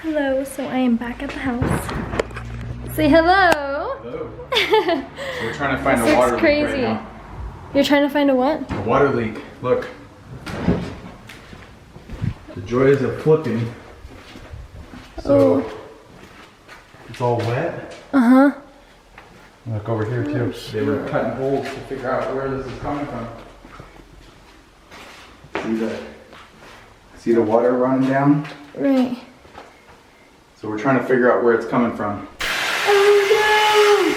Hello, so I am back at the house. Say hello. Hello. So we're trying to find a water leak right now. You're trying to find a what? A water leak. Look. The joys of flipping. So it's all wet. Uh-huh. Look over here too. They were cutting holes to figure out where this is coming from. See the water running down? Right. So we're trying to figure out where it's coming from. Oh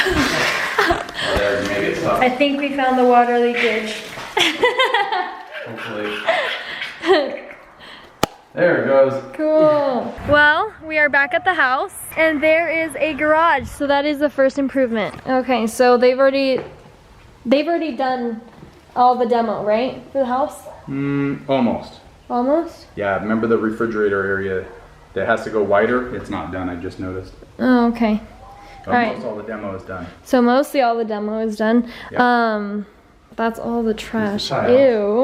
no! There, maybe it's up. I think we found the water leakage. Hopefully. There it goes. Cool. Well, we are back at the house and there is a garage. So that is the first improvement. Okay, so they've already done all the demo, right? For the house? Almost. Almost? Yeah, remember the refrigerator area that has to go wider? It's not done, I just noticed. Oh, okay. Almost all the demo is done. So mostly all the demo is done. Yep. That's all the trash. The tile.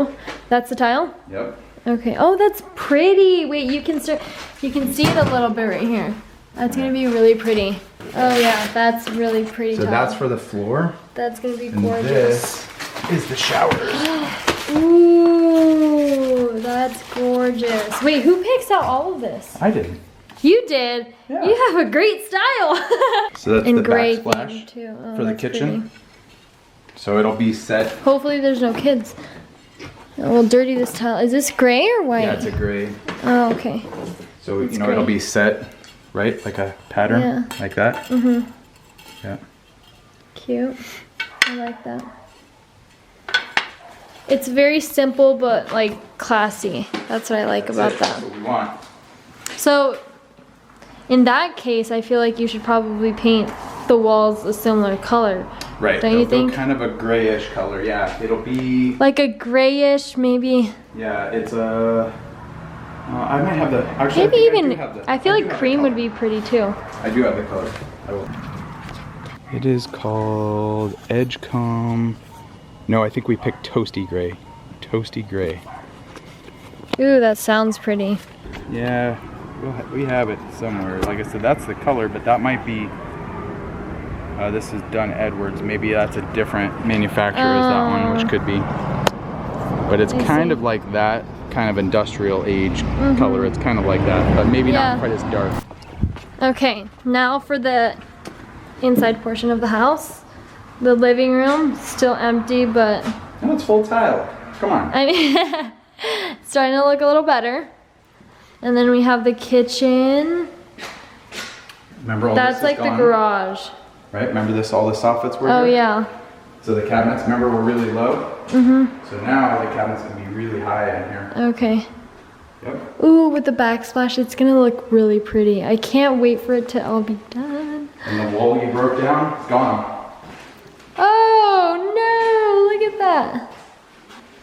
Ew. That's the tile? Yep. Okay. Oh, that's pretty. Wait, you can see it a little bit right here. That's gonna be really pretty. Oh yeah, that's really pretty. So tile. that's for the floor. That's gonna be And gorgeous. this is the showers. Ooh, that's gorgeous. Wait, who picks out all of this? I did. You did? Yeah. You have a great style. So that's And the gray backsplash theme, too. Oh, for the that's kitchen. pretty. So it'll be set. Hopefully there's no kids. We'll dirty this tile. Is this gray or white? Yeah, it's a gray. Oh, okay. So It's it'll gray. be set, right? Like a pattern, Yeah. like that. Mm-hmm. Yeah. Cute. I like that. It's very simple, but like classy. That's what I like about That's that. what we want. So, in that case, I feel like you should probably paint the walls a similar color. Right. Don't you They'll go think? kind of a grayish color. Yeah. It'll be. Like a grayish, maybe. Yeah. It's a. I might have the. Actually, Maybe I think even. I do have the, I feel do like have the cream would color. be pretty too. I do have the color. I will. It is called Edgecomb. No, I think we picked Toasty Gray. Toasty Gray. Ooh, that sounds pretty. Yeah, we have it somewhere. Like I said, that's the color, but that might be. This is Dunn Edwards. Maybe that's a different manufacturer as that one, which could be. But it's I kind see. of like that kind of industrial age color. It's kind of like that, but maybe Yeah. not quite as dark. Okay, now for the inside portion of the house. The living room, still empty, but No, it's full tile. Come on. I mean, it's starting to look a little better. And then we have the kitchen. Remember all That's this like is the gone, garage. right? Remember this? All the soffits were Oh here? yeah. So the cabinets, remember, were really low? So now the cabinets can be really high in here. Okay. Yep. Ooh, with the backsplash, it's gonna look really pretty. I can't wait for it to all be done. And the wall you broke down, it's gone. Oh no, look at that.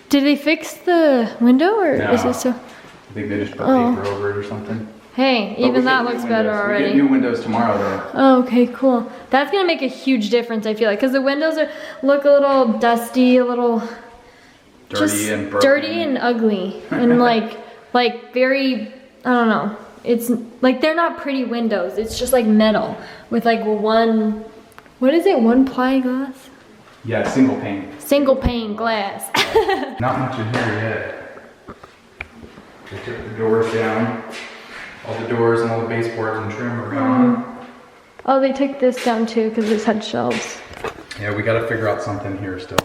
Did they fix the window or No. is it so? I think they just put Oh. paper over it or something. Hey, But we even get that new looks better windows. We already. get new windows tomorrow though. Oh, okay, cool. That's gonna make a huge difference, I feel like, because the windows look a little dusty, a little Dirty and broken. dirty and ugly, and like very, I don't know. It's like they're not pretty windows. It's just like metal with like one, what is it? One ply glass? Yeah, single pane. Single pane glass. Not much in here yet. They took the doors down. All the doors and all the baseboards and trim are gone. Oh, they took this down too because this had shelves. Yeah, we gotta figure out something here still.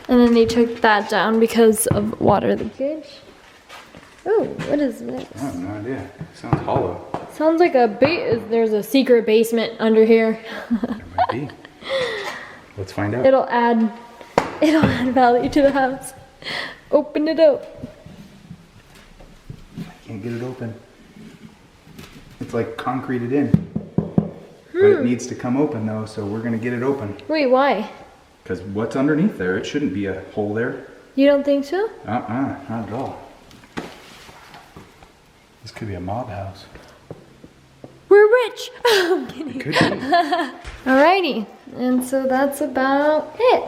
And then they took that down because of water leakage. Oh, what is this? I have no idea. It sounds hollow. Sounds like there's a secret basement under here. There might be. Let's find out. It'll add value to the house. Open it up. Can't get it open. It's like concreted in. But it needs to come open though, so we're gonna get it open. Wait, why? Because what's underneath there? It shouldn't be a hole there. You don't think so? Not at all. This could be a mob house. We're rich. I'm kidding. It could be. Alrighty, and so that's about it.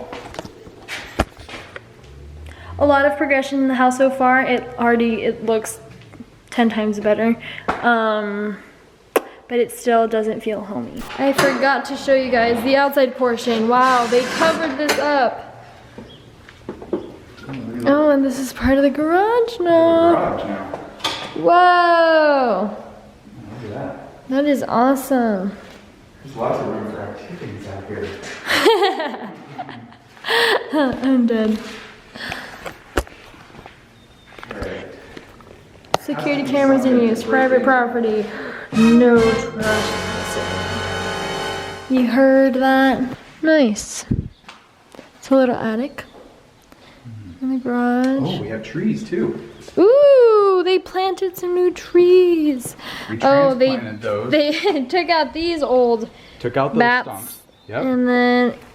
a lot of progression in the house so far. It looks 10 times better. But it still doesn't feel homey. I forgot to show you guys the outside portion. Wow, they covered this up. Oh, and this is part of the garage now. Whoa! Look at that. That is awesome. There's lots of room for activities out here. I'm dead. Right. Security cameras in use. Private property. No trespassing. You heard that? Nice. It's a little attic. In the garage. Oh, we have trees too. Ooh, they planted some new trees. We transplanted those. They took out these old Took out those mats, stumps. Yep.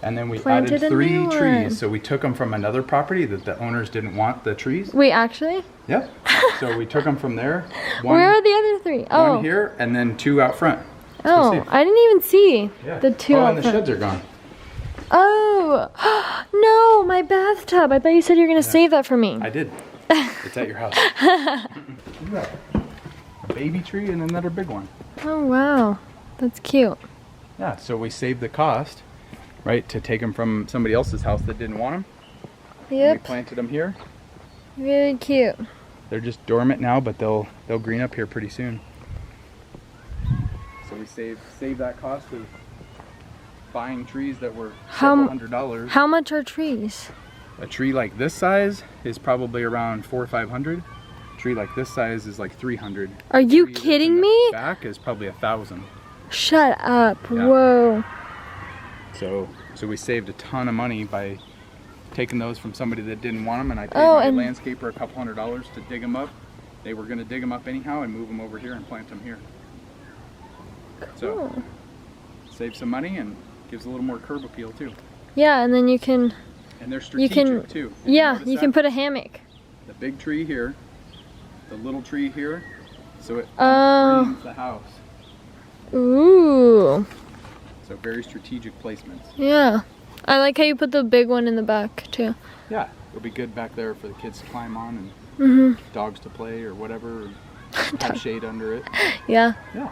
and then we planted added a 3 new trees. one. So we took them from another property that the owners didn't want the trees. wait, actually, Yep. So we took them from there. where are the other 3? Oh, One here and then 2 out front. Let's go oh, see. I didn't even see Yeah. the 2 Oh, out and the front. sheds are gone. Oh, no, my bathtub. I thought you said you were gonna save that for me. I did. It's at your house. Look at that. A baby tree and another big one. Oh wow, that's cute. Yeah, so we saved the cost, right, to take them from somebody else's house that didn't want them. We Yep, planted them here. very cute. They're just dormant now, but they'll green up here pretty soon. So we saved that cost of buying trees that were several $100s. How much are trees? A tree like this size is probably around $400 or $500. A tree like this size is like $300. Are you Tree that's kidding in the me? Back is probably $1,000. Shut up. Yeah. Whoa. So we saved a ton of money by taking those from somebody that didn't want them, and I paid Oh, my and- landscaper a couple $100s to dig them up. They were going to dig them up anyhow and move them over here and plant them here. So Cool. save some money and gives a little more curb appeal too. Yeah, and then you can, And they're strategic too. Did yeah, notice you that? can put a hammock. The big tree here, the little tree here, so it Oh. frames the house. Ooh. So very strategic placements. Yeah. I like how you put the big one in the back too. Yeah, it'll be good back there for the kids to climb on and Mhm. dogs to play or whatever, or have shade under it. Yeah. Yeah.